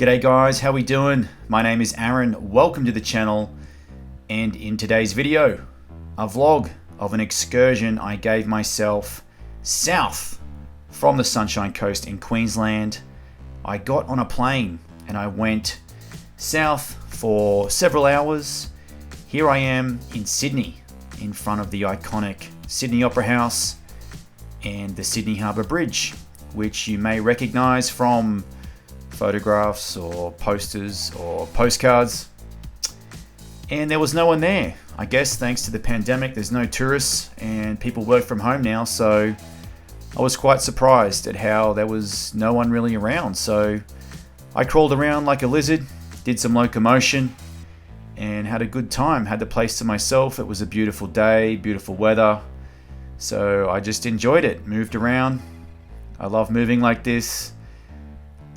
G'day guys, how we doing? My name is Aaron, welcome to the channel, and in today's video, a vlog of an excursion I gave myself south from the Sunshine Coast in Queensland. I got on a plane and I went south for several hours. Here I am in Sydney, in front of the iconic Sydney Opera House and the Sydney Harbour Bridge, which you may recognise from photographs or posters or postcards. And there was no one there. I guess thanks to the pandemic, there's no tourists and people work from home now, so I was quite surprised at how there was no one really around. So I crawled around like a lizard, did some locomotion, and had a good time. Had the place to myself. It was a beautiful day, beautiful weather, so I just enjoyed it. Moved around. I love moving like this.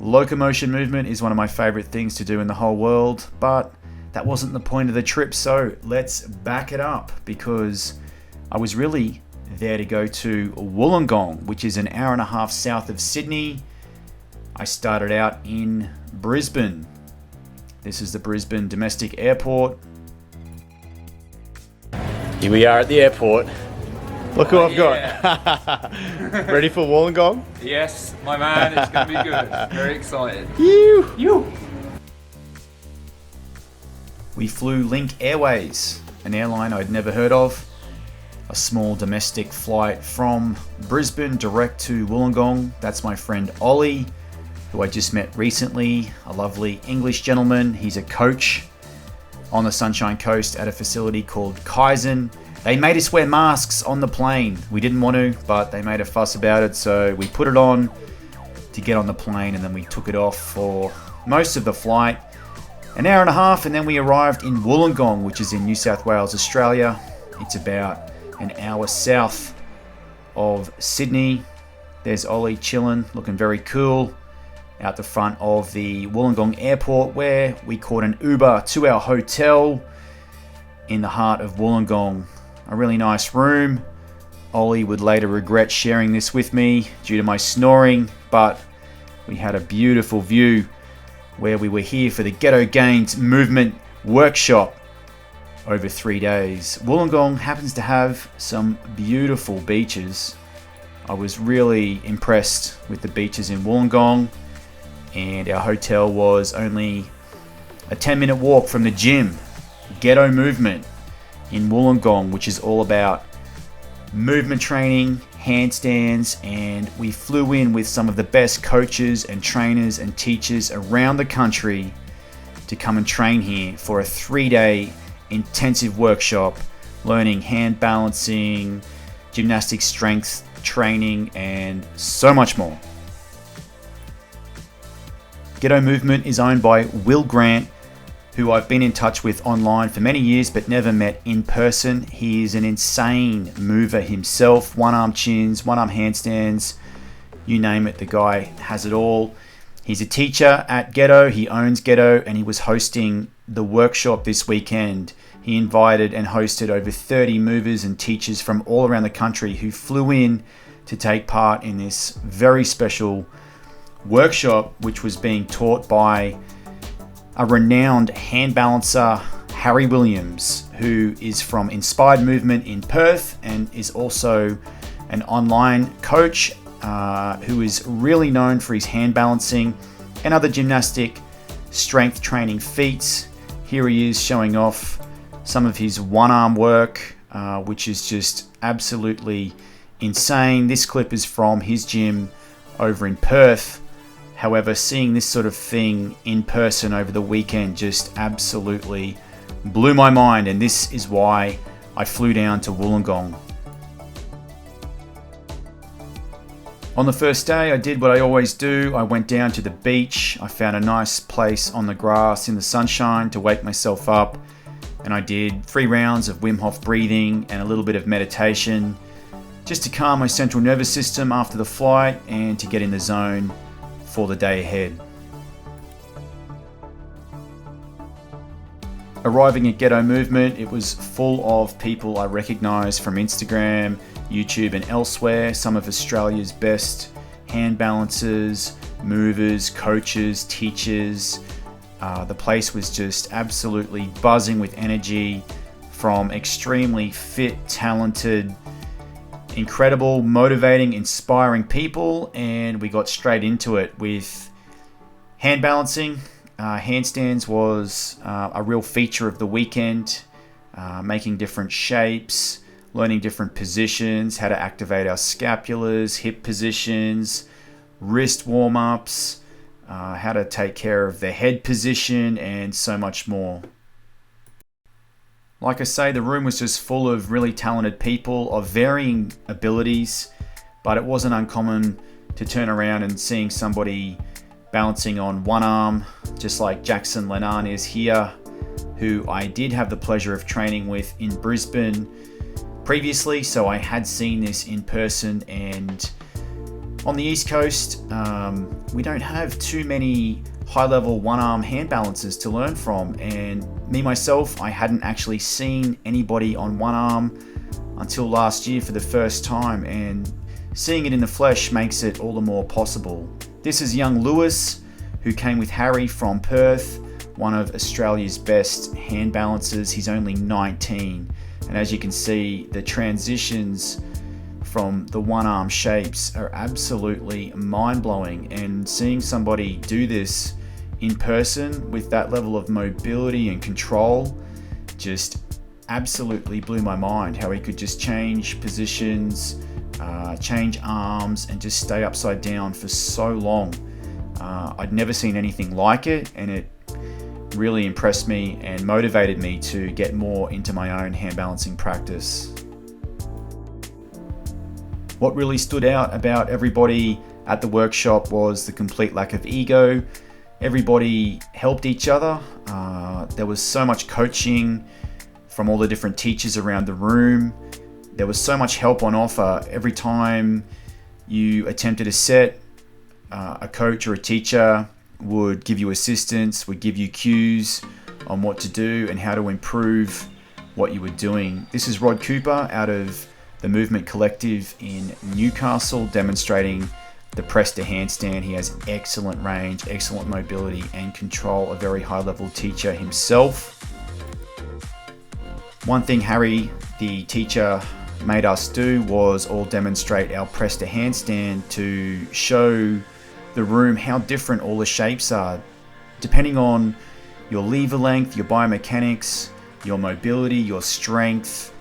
Locomotion movement is one of my favorite things to do in the whole world, but that wasn't the point of the trip, so let's back it up, because I was really there to go to Wollongong, which is an hour and a half south of Sydney. I started out in Brisbane. This is the Brisbane domestic airport. Here we are at the airport. Look who I've got. Ready for Wollongong? Yes, my man, it's going to be good. Very excited. You. We flew Link Airways, an airline I'd never heard of. A small domestic flight from Brisbane direct to Wollongong. That's my friend Ollie, who I just met recently. A lovely English gentleman. He's a coach on the Sunshine Coast at a facility called Kaizen. They made us wear masks on the plane. We didn't want to, but they made a fuss about it, so we put it on to get on the plane, and then we took it off for most of the flight. An hour and a half, and then we arrived in Wollongong, which is in New South Wales, Australia. It's about an hour south of Sydney. There's Ollie chilling, looking very cool, out the front of the Wollongong airport, where we caught an Uber to our hotel in the heart of Wollongong. A really nice room. Ollie would later regret sharing this with me due to my snoring, but we had a beautiful view where we were here for the Ghetto Gains Movement workshop over 3 days. Wollongong happens to have some beautiful beaches. I was really impressed with the beaches in Wollongong, and our hotel was only a 10-minute walk from the gym, Ghetto Movement in Wollongong, which is all about movement training, handstands, and we flew in with some of the best coaches and trainers and teachers around the country to come and train here for a 3-day intensive workshop, learning hand balancing, gymnastic strength training, and so much more. Ghetto Movement is owned by Will Grant, who I've been in touch with online for many years but never met in person. He is an insane mover himself. One-arm chins, one-arm handstands, you name it, the guy has it all. He's a teacher at Ghetto, he owns Ghetto, and he was hosting the workshop this weekend. He invited and hosted over 30 movers and teachers from all around the country who flew in to take part in this very special workshop, which was being taught by a renowned hand balancer, Harry Williams, who is from Inspired Movement in Perth and is also an online coach who is really known for his hand balancing and other gymnastic strength training feats. Here he is showing off some of his one-arm work, which is just absolutely insane. This clip is from his gym over in Perth. However, seeing this sort of thing in person over the weekend just absolutely blew my mind, and this is why I flew down to Wollongong. On the first day, I did what I always do. I went down to the beach. I found a nice place on the grass in the sunshine to wake myself up, and I did 3 rounds of Wim Hof breathing and a little bit of meditation just to calm my central nervous system after the flight and to get in the zone for the day ahead. Arriving at Ghetto Movement, it was full of people I recognised from Instagram, YouTube and elsewhere. Some of Australia's best hand balancers, movers, coaches, teachers. The place was just absolutely buzzing with energy from extremely fit, talented, incredible, motivating, inspiring people, and we got straight into it with hand balancing. Handstands was a real feature of the weekend, making different shapes, learning different positions, how to activate our scapulars, hip positions, wrist warm-ups, how to take care of the head position, and so much more. Like I say, the room was just full of really talented people of varying abilities, but it wasn't uncommon to turn around and seeing somebody balancing on one arm, just like Jackson Lenan is here, who I did have the pleasure of training with in Brisbane previously, so I had seen this in person. And on the East Coast, we don't have too many high-level one-arm hand balances to learn from, and me myself, I hadn't actually seen anybody on one arm until last year for the first time, and seeing it in the flesh makes it all the more possible. This is young Lewis, who came with Harry from Perth, one of Australia's best hand balancers. He's only 19, and as you can see, the transitions from the one-arm shapes are absolutely mind-blowing, and seeing somebody do this in person with that level of mobility and control just absolutely blew my mind. How he could just change positions, change arms, and just stay upside down for so long. I'd never seen anything like it, and it really impressed me and motivated me to get more into my own hand balancing practice. What really stood out about everybody at the workshop was the complete lack of ego. Everybody helped each other. There was so much coaching from all the different teachers around the room. There was so much help on offer. Every time you attempted a set, a coach or a teacher would give you assistance, would give you cues on what to do and how to improve what you were doing. This is Rod Cooper out of the Movement Collective in Newcastle, demonstrating the press to handstand. He has excellent range, excellent mobility and control, a very high level teacher himself. One thing Harry, the teacher, made us do was all demonstrate our press to handstand to show the room how different all the shapes are, depending on your lever length, your biomechanics, your mobility, your strength,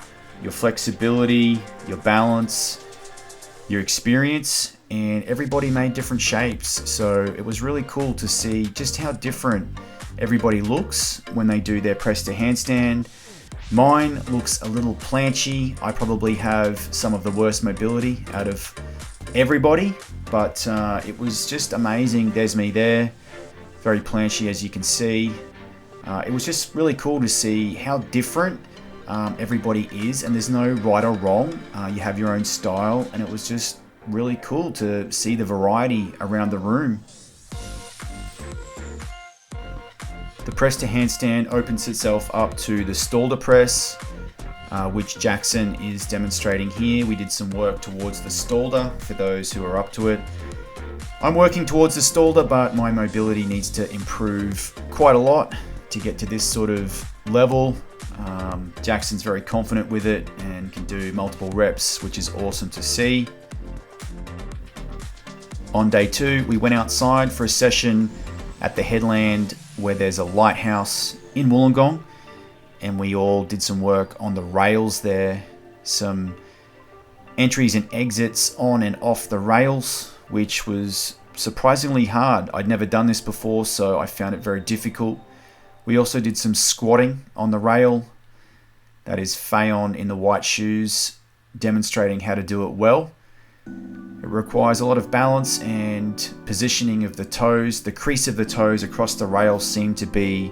your flexibility, your balance, your experience, and everybody made different shapes. So it was really cool to see just how different everybody looks when they do their press to handstand. Mine looks a little planchy. I probably have some of the worst mobility out of everybody, but it was just amazing. There's me there, very planchy as you can see. It was just really cool to see how different everybody is, and there's no right or wrong. You have your own style, and it was just really cool to see the variety around the room. The press to handstand opens itself up to the Stalder press, which Jackson is demonstrating here. We did some work towards the Stalder for those who are up to it. I'm working towards the Stalder, but my mobility needs to improve quite a lot to get to this sort of level. Jackson's very confident with it and can do multiple reps, which is awesome to see. On day 2, we went outside for a session at the headland where there's a lighthouse in Wollongong, and we all did some work on the rails there, some entries and exits on and off the rails, which was surprisingly hard. I'd never done this before, so I found it very difficult. We also did some squatting on the rail. That is Fayon in the white shoes, demonstrating how to do it well. It requires a lot of balance and positioning of the toes. The crease of the toes across the rail seemed to be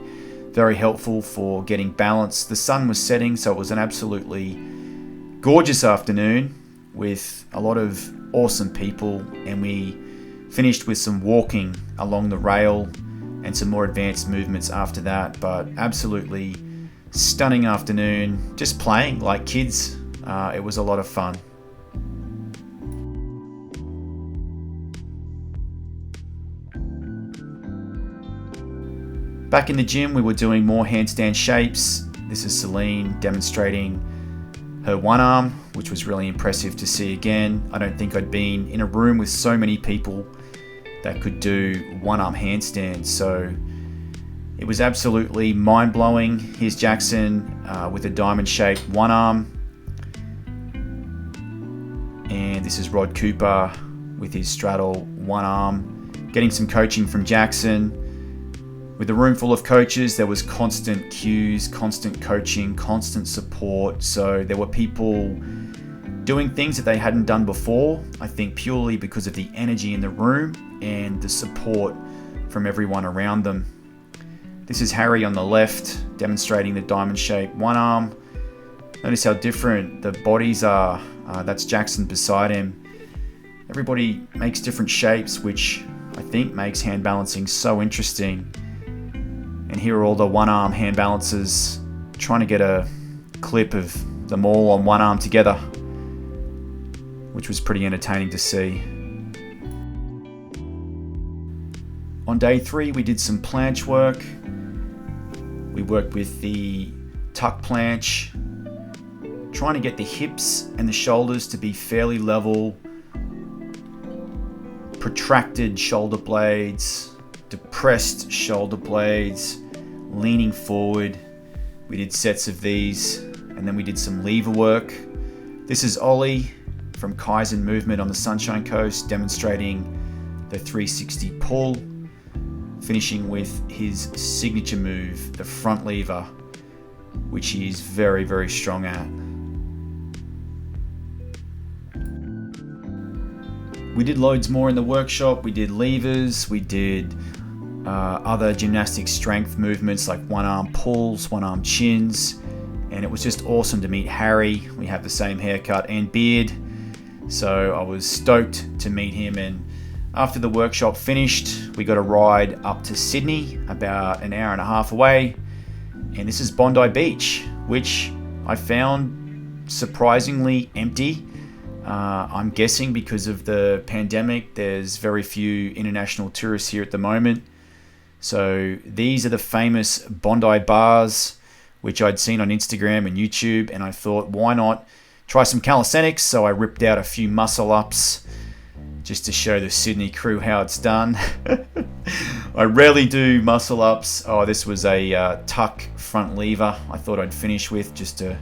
very helpful for getting balance. The sun was setting, so it was an absolutely gorgeous afternoon with a lot of awesome people, and we finished with some walking along the rail and some more advanced movements after that. But absolutely stunning afternoon, just playing like kids. It was a lot of fun. Back in the gym, we were doing more handstand shapes. This is Celine demonstrating her one arm, which was really impressive to see again. I don't think I'd been in a room with so many people that could do one arm handstands, so it was absolutely mind-blowing. Here's Jackson with a diamond-shaped one arm. And this is Rod Cooper with his straddle one arm. Getting some coaching from Jackson. With a room full of coaches, there was constant cues, constant coaching, constant support. So there were people doing things that they hadn't done before, I think purely because of the energy in the room and the support from everyone around them. This is Harry on the left, demonstrating the diamond-shaped one arm. Notice how different the bodies are. That's Jackson beside him. Everybody makes different shapes, which I think makes hand balancing so interesting. And here are all the one-arm hand balancers trying to get a clip of them all on one arm together, which was pretty entertaining to see. On day 3, we did some planche work. We worked with the tuck planche, trying to get the hips and the shoulders to be fairly level, protracted shoulder blades, depressed shoulder blades, leaning forward. We did sets of these, and then we did some lever work. This is Ollie from Kaizen Movement on the Sunshine Coast, demonstrating the 360 pull, finishing with his signature move, the front lever, which he is very, very strong at. We did loads more in the workshop. We did levers, we did other gymnastic strength movements like one arm pulls, one arm chins, and it was just awesome to meet Harry. We have the same haircut and beard, so I was stoked to meet him. And after the workshop finished, we got a ride up to Sydney, about an hour and a half away, and this is Bondi Beach, which I found surprisingly empty. I'm guessing because of the pandemic, there's very few international tourists here at the moment. So these are the famous Bondi bars, which I'd seen on Instagram and YouTube, and I thought, why not try some calisthenics? So I ripped out a few muscle ups just to show the Sydney crew how it's done. I rarely do muscle ups. Oh, this was a tuck front lever I thought I'd finish with just to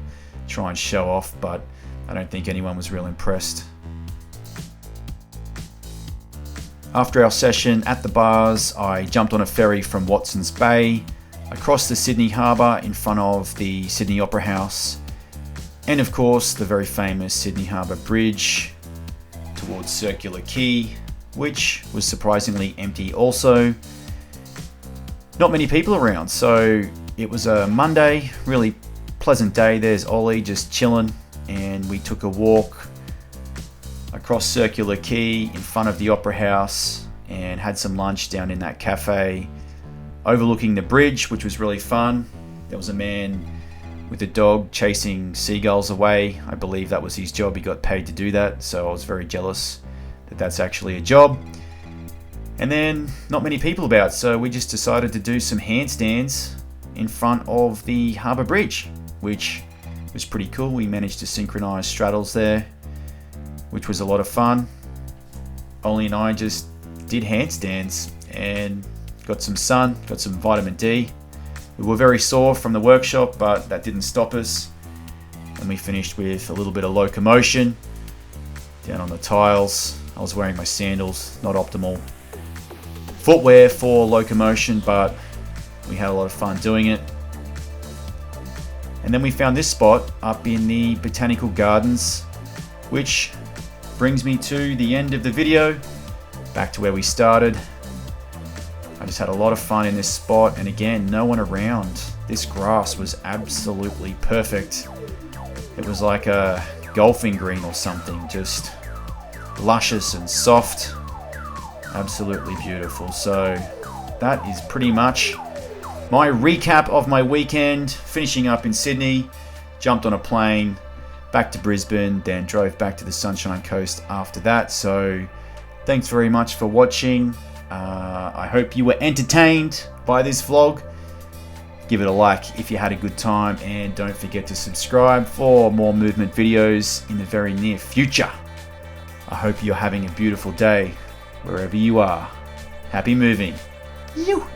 try and show off, but I don't think anyone was real impressed. After our session at the bars, I jumped on a ferry from Watson's Bay, across the Sydney Harbour in front of the Sydney Opera House, and of course the very famous Sydney Harbour Bridge towards Circular Quay, which was surprisingly empty also. Not many people around, so it was a Monday, really pleasant day. There's Ollie just chilling, and we took a walk across Circular Quay in front of the Opera House and had some lunch down in that cafe overlooking the bridge, which was really fun. There was a man with a dog chasing seagulls away. I believe that was his job. He got paid to do that, so I was very jealous that that's actually a job. And then not many people about, so we just decided to do some handstands in front of the Harbour Bridge, which was pretty cool. We managed to synchronize straddles there, which was a lot of fun. Ollie and I just did handstands and got some sun, got some vitamin D. We were very sore from the workshop, but that didn't stop us. And we finished with a little bit of locomotion down on the tiles. I was wearing my sandals, not optimal footwear for locomotion, but we had a lot of fun doing it. And then we found this spot up in the Botanical Gardens, which brings me to the end of the video, back to where we started. I just had a lot of fun in this spot, and again, no one around. This grass was absolutely perfect. It was like a golfing green or something, just luscious and soft. Absolutely beautiful. So that is pretty much my recap of my weekend, finishing up in Sydney, jumped on a plane back to Brisbane, then drove back to the Sunshine Coast after that. So thanks very much for watching. I hope you were entertained by this vlog. Give it a like if you had a good time, and don't forget to subscribe for more movement videos in the very near future. I hope you're having a beautiful day wherever you are. Happy moving. You.